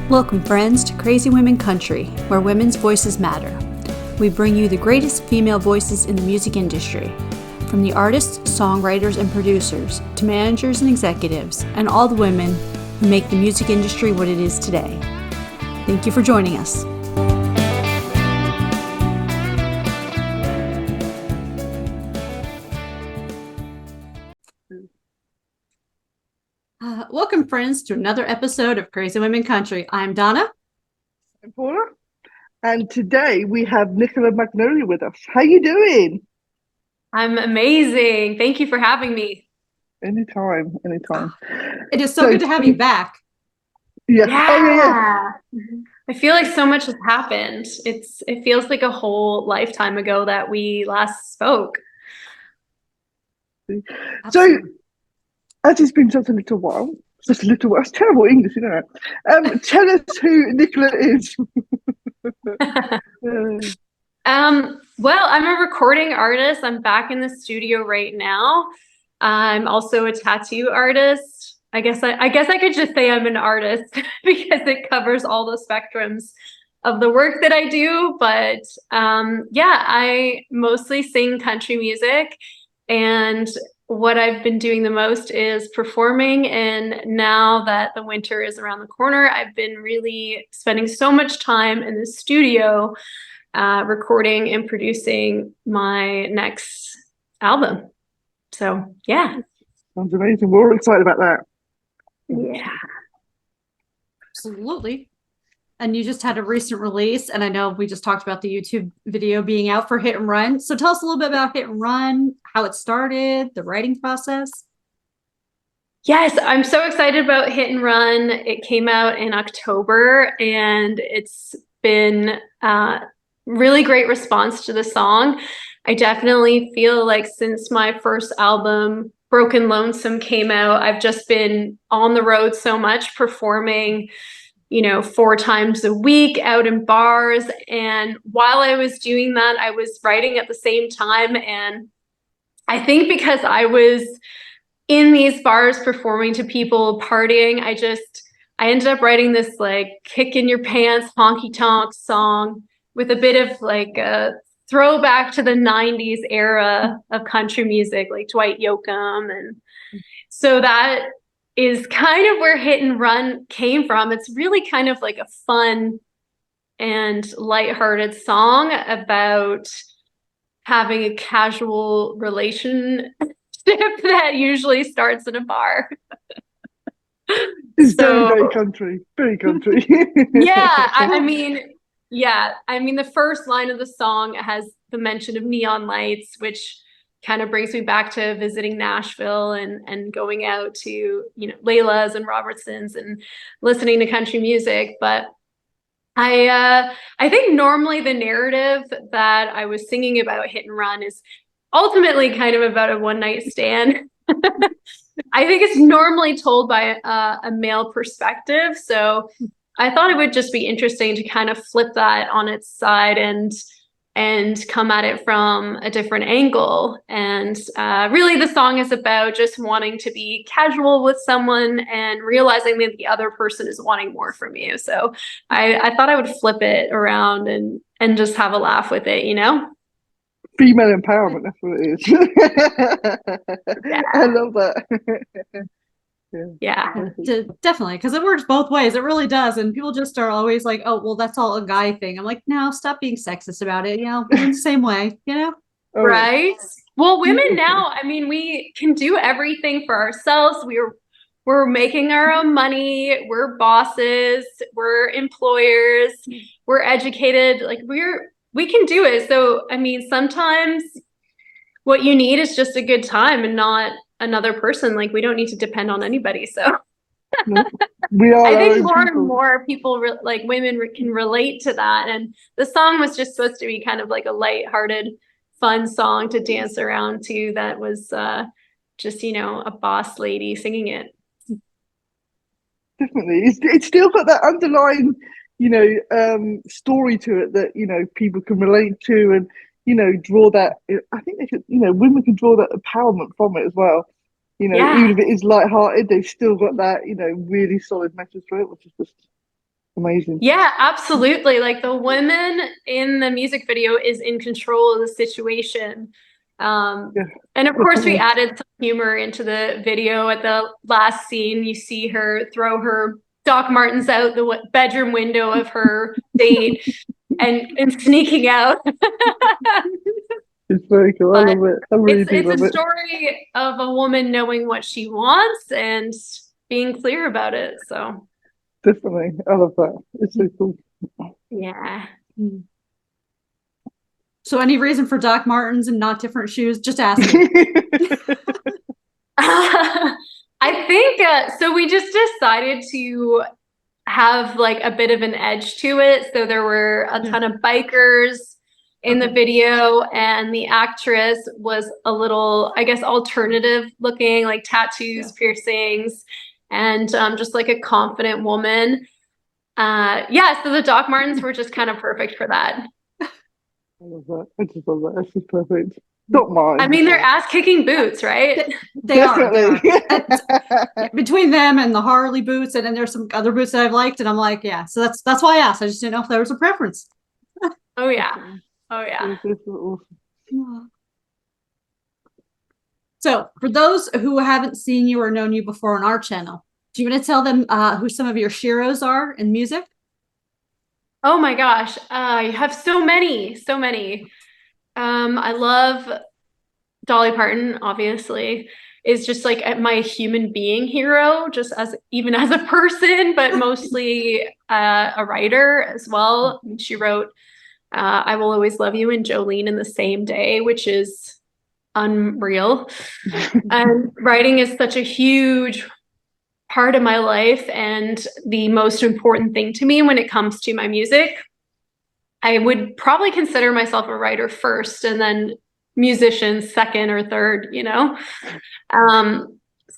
Welcome, friends, to Crazy Women Country, where women's voices matter. We bring you the greatest female voices in the music industry, from the artists, songwriters, and producers, to managers and executives, and all the women who make the music industry what it is today. Thank you for joining us. Welcome, friends, to another episode of Crazy Women Country. I'm Donna. I'm Paula. And today we have Nickola Magnolia with us. How you doing? I'm amazing. Thank you for having me. Anytime. It is so good to have you back. Yeah. Yeah. Oh, yeah. I feel like so much has happened. It feels like a whole lifetime ago that we last spoke. So, as it's been such a little while, it's terrible English, you know. Tell us who Nickola is. Well, I'm a recording artist. I'm back in the studio right now. I'm also a tattoo artist. I guess I could just say I'm an artist because it covers all the spectrums of the work that I do. But yeah, I mostly sing country music, and what I've been doing the most is performing. And now that the winter is around the corner, I've been really spending so much time in the studio recording and producing my next album. So yeah. Sounds amazing. We're all excited about that. Yeah. Absolutely. And you just had a recent release, and I know we just talked about the YouTube video being out for Hit and Run. So tell us a little bit about Hit and Run, how it started, the writing process. Yes, I'm so excited about Hit and Run. It came out in October, and it's been really great response to the song. I definitely feel like since my first album, Broken Lonesome, came out, I've just been on the road so much, performing 4 times a week out in bars. And while I was doing that, I was writing at the same time. And I think because I was in these bars performing to people, partying, I ended up writing this like kick in your pants, honky tonk song with a bit of like a throwback to the 90s era of country music, like Dwight Yoakam. And so that is kind of where Hit and Run came from. It's really kind of like a fun and lighthearted song about having a casual relationship that usually starts in a bar. It's very country. Yeah, I mean, the first line of the song has the mention of neon lights, which kind of brings me back to visiting Nashville and going out to, Layla's and Robertson's and listening to country music. But I think normally the narrative that I was singing about Hit and Run is ultimately kind of about a one-night stand. I think it's normally told by a male perspective. So I thought it would just be interesting to kind of flip that on its side and come at it from a different angle. And really the song is about just wanting to be casual with someone and realizing that the other person is wanting more from you. So I thought I would flip it around and just have a laugh with it, Female empowerment, that's what it is. Yeah. I love that. Yeah. Definitely, because it works both ways. It really does. And people just are always like, oh, well, that's all a guy thing. I'm like, no, stop being sexist about it. We're in the same way, Oh. Right? Well, women now, I mean, we can do everything for ourselves. We're making our own money. We're bosses. We're employers. We're educated. Like we can do it. So, I mean, sometimes what you need is just a good time and not another person. Like we don't need to depend on anybody. So we are. I think more and more people like women can relate to that. And the song was just supposed to be kind of like a lighthearted, fun song to dance around to. That was just, a boss lady singing it. Definitely. It's still got that underlying, story to it that, people can relate to and, draw that. I think they could, women can draw that empowerment from it as well. Even if it is lighthearted, they've still got that, really solid message to it, which is just Amazing. Yeah, absolutely. Like the woman in the music video is in control of the situation. Yeah. And of course, we added some humor into the video. At the last scene, you see her throw her Doc Martens out the bedroom window of her date and sneaking out. It's very cool. I love it. I really do love It's a it. story of a woman knowing what she wants and being clear about it. So Definitely. I love that. It's so cool. yeah. So any reason for Doc Martens and not different shoes? Just asking. I think so. We just decided to have like a bit of an edge to it. So there were a ton of bikers in the video, and the actress was a little, I guess, alternative looking, like tattoos, piercings, and just like a confident woman. Yeah, so the Doc Martens were just kind of perfect for that. I love that. I just love that. It's just perfect. Not mine. I mean, they're ass-kicking boots, right? They are. Definitely. Between them and the Harley boots, and then there's some other boots that I've liked, and I'm like, yeah. So that's why I asked. I just didn't know if there was a preference. Oh yeah. Oh yeah. So for those who haven't seen you or known you before on our channel, do you want to tell them who some of your sheroes are in music? Oh my gosh. You have so many, so many. I love Dolly Parton, obviously, is just like my human being hero, just as even as a person, but mostly a writer as well. She wrote I Will Always Love You and Jolene in the same day, which is unreal. And writing is such a huge part of my life and the most important thing to me when it comes to my music. I would probably consider myself a writer first and then musician second or third, you know?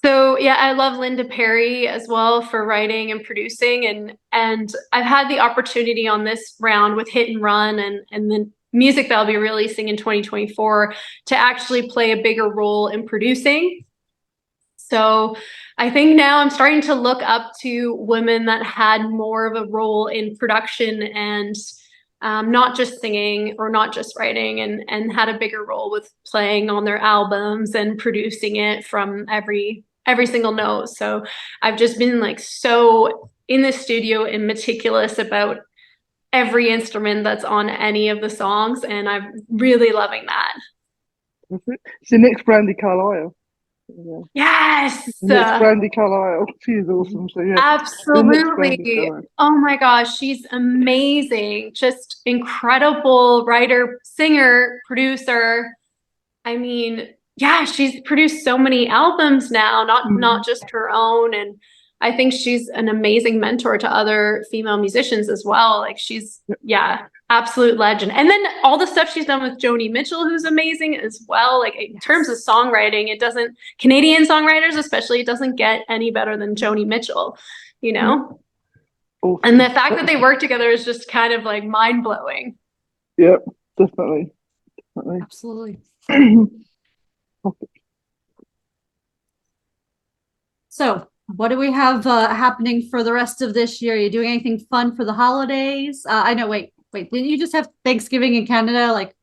So yeah, I love Linda Perry as well for writing and producing, and I've had the opportunity on this round with Hit and Run and the music that I'll be releasing in 2024 to actually play a bigger role in producing. So I think now I'm starting to look up to women that had more of a role in production and not just singing or not just writing, and had a bigger role with playing on their albums and producing it from every single note. So I've just been like so in the studio and meticulous about every instrument that's on any of the songs, and I'm really loving that. It's the next Brandy Carlisle. Yeah. Yes. Next Brandy Carlisle. She's awesome. So yeah. Absolutely. Oh my gosh, she's amazing. Just incredible writer, singer, producer. I mean, yeah, she's produced so many albums now, not just her own. And I think she's an amazing mentor to other female musicians as well. Like she's, yeah, absolute legend. And then all the stuff she's done with Joni Mitchell, who's amazing as well. Like in terms of songwriting, it doesn't, Canadian songwriters especially, it doesn't get any better than Joni Mitchell, you know? Awesome. And the fact that they work together is just kind of like mind blowing. Yep, definitely. Absolutely. So what do we have happening for the rest of this year? Are you doing anything fun for the holidays? I know, wait, didn't you just have Thanksgiving in Canada like a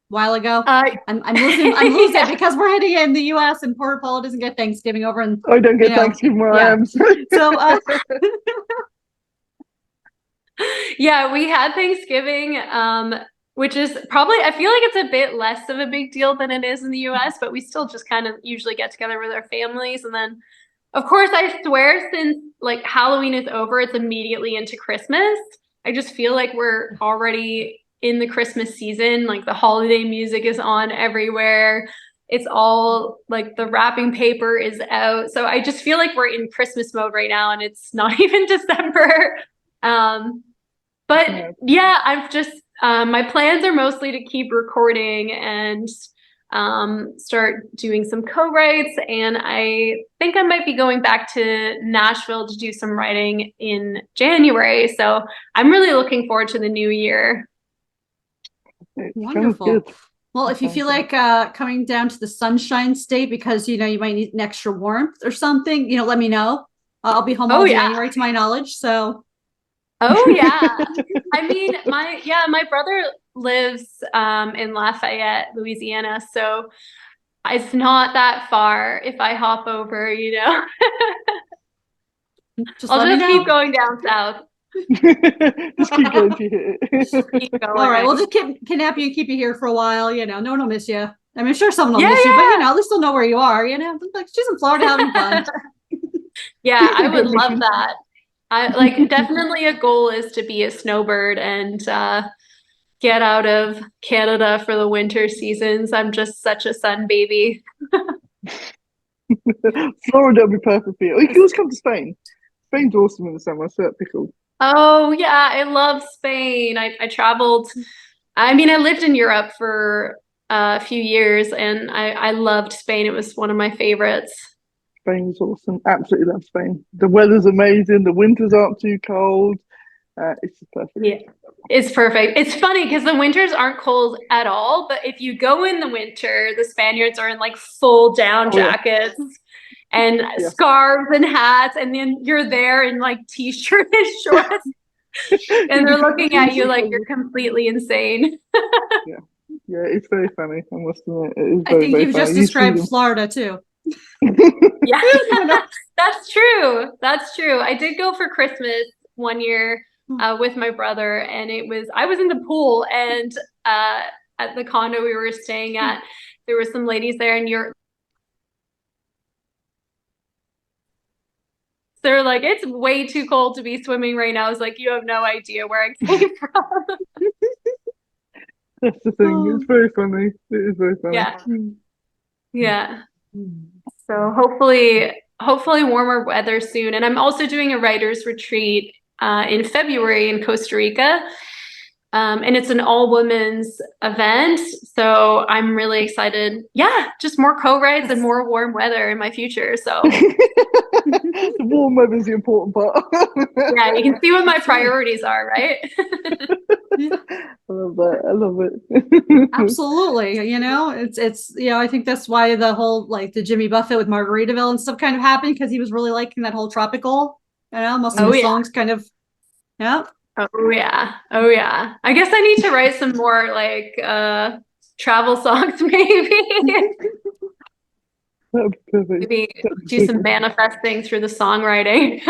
while ago? I'm losing it because we're heading in the US and poor Paula doesn't get Thanksgiving over in I don't get Thanksgiving where I am. So yeah, we had Thanksgiving, which is probably, I feel like it's a bit less of a big deal than it is in the US, but we still just kind of usually get together with our families. And then of course, I swear since like Halloween is over, it's immediately into Christmas. I just feel like we're already in the Christmas season. Like the holiday music is on everywhere. It's all like the wrapping paper is out. So I just feel like we're in Christmas mode right now and it's not even December. But yeah, I've just, my plans are mostly to keep recording and start doing some co-writes, and I think I might be going back to Nashville to do some writing in January. So I'm really looking forward to the new year. Wonderful. Well, if you feel like coming down to the Sunshine State because you might need an extra warmth or something, let me know. I'll be home all January to my knowledge. So Oh yeah. I mean, my brother lives in Lafayette, Louisiana, so it's not that far if I hop over, you know. Just I'll let me just know. keep going down south. Just keep going to here. Keep going. All right, we'll just kidnap you and keep you here for a while. You know, no one will miss you. I mean, sure, someone will Yeah, miss you, but you yeah. know, at least they'll know where you are. You know, like she's in Florida having fun. Yeah, I People would don't miss love you. that. I like definitely a goal is to be a snowbird and get out of Canada for the winter seasons. I'm just such a sun baby. Florida would be perfect for you. Or you can always come to Spain. Spain's awesome in the summer, so that'd be cool. Oh yeah, I love Spain. I traveled. I mean, I lived in Europe for a few years, and I loved Spain. It was one of my favorites. Spain's awesome. Absolutely love Spain. The weather's amazing. The winters aren't too cold. It's just perfect. Yeah, it's perfect. It's funny because the winters aren't cold at all, but if you go in the winter, the Spaniards are in like full down Oh, yeah. jackets and Yeah. scarves and hats, and then you're there in like t-shirt and shorts, and they're looking at you like you're completely insane. Yeah. Yeah, it's very funny. I must admit, it is I very, think very you've funny. just You see described them. Florida too. Yeah, that's true. That's true. I did go for Christmas one year with my brother, and I was in the pool, and at the condo we were staying at, there were some ladies there, and they're like, it's way too cold to be swimming right now. I was like, you have no idea where I came from. That's the thing. It's very funny. It is very funny. Yeah. Yeah. So hopefully warmer weather soon. And I'm also doing a writer's retreat in February in Costa Rica. And it's an all women's event. So I'm really excited. Yeah, just more co-writes and more warm weather in my future. So The warm weather's the important part. yeah, you can see what my priorities are, right? I love that. I love it. Absolutely. You know, it's you know, I think that's why the whole like the Jimmy Buffett with Margaritaville and stuff kind of happened because he was really liking that whole tropical. You know, most of his songs kind of yeah. Oh yeah. Oh yeah. I guess I need to write some more like travel songs maybe. That'd be perfect. Maybe do some manifesting through the songwriting.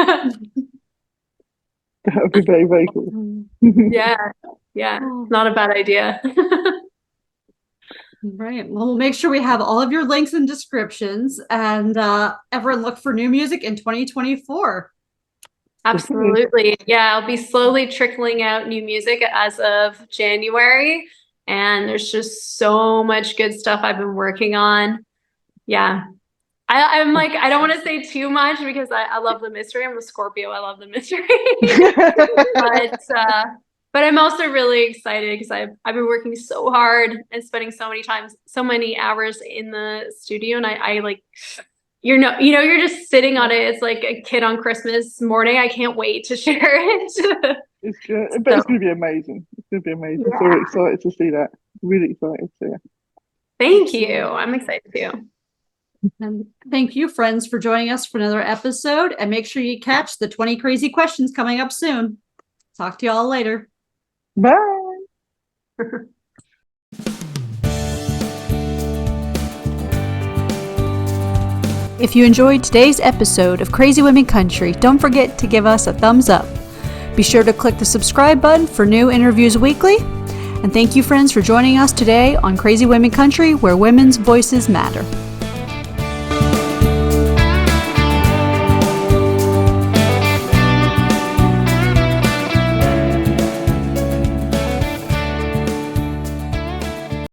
That would be very, very cool. Yeah. Yeah. Not a bad idea. Right. Well, we'll make sure we have all of your links and descriptions and everyone look for new music in 2024. Absolutely. Yeah, I'll be slowly trickling out new music as of January. And there's just so much good stuff I've been working on. Yeah. I'm like, I don't want to say too much because I love the mystery. I'm a Scorpio. I love the mystery. But I'm also really excited because I've been working so hard and spending so many hours in the studio. And I like, you're just sitting on it. It's like a kid on Christmas morning. I can't wait to share it. It's going to be amazing. It's going to be amazing. Yeah. So excited to see that. Really excited. So yeah. Thank you. I'm excited too. And thank you, friends, for joining us for another episode. And make sure you catch the 20 crazy questions coming up soon. Talk to you all later. Bye. If you enjoyed today's episode of Crazy Women Country, don't forget to give us a thumbs up. Be sure to click the subscribe button for new interviews weekly. And thank you, friends, for joining us today on Crazy Women Country, where women's voices matter.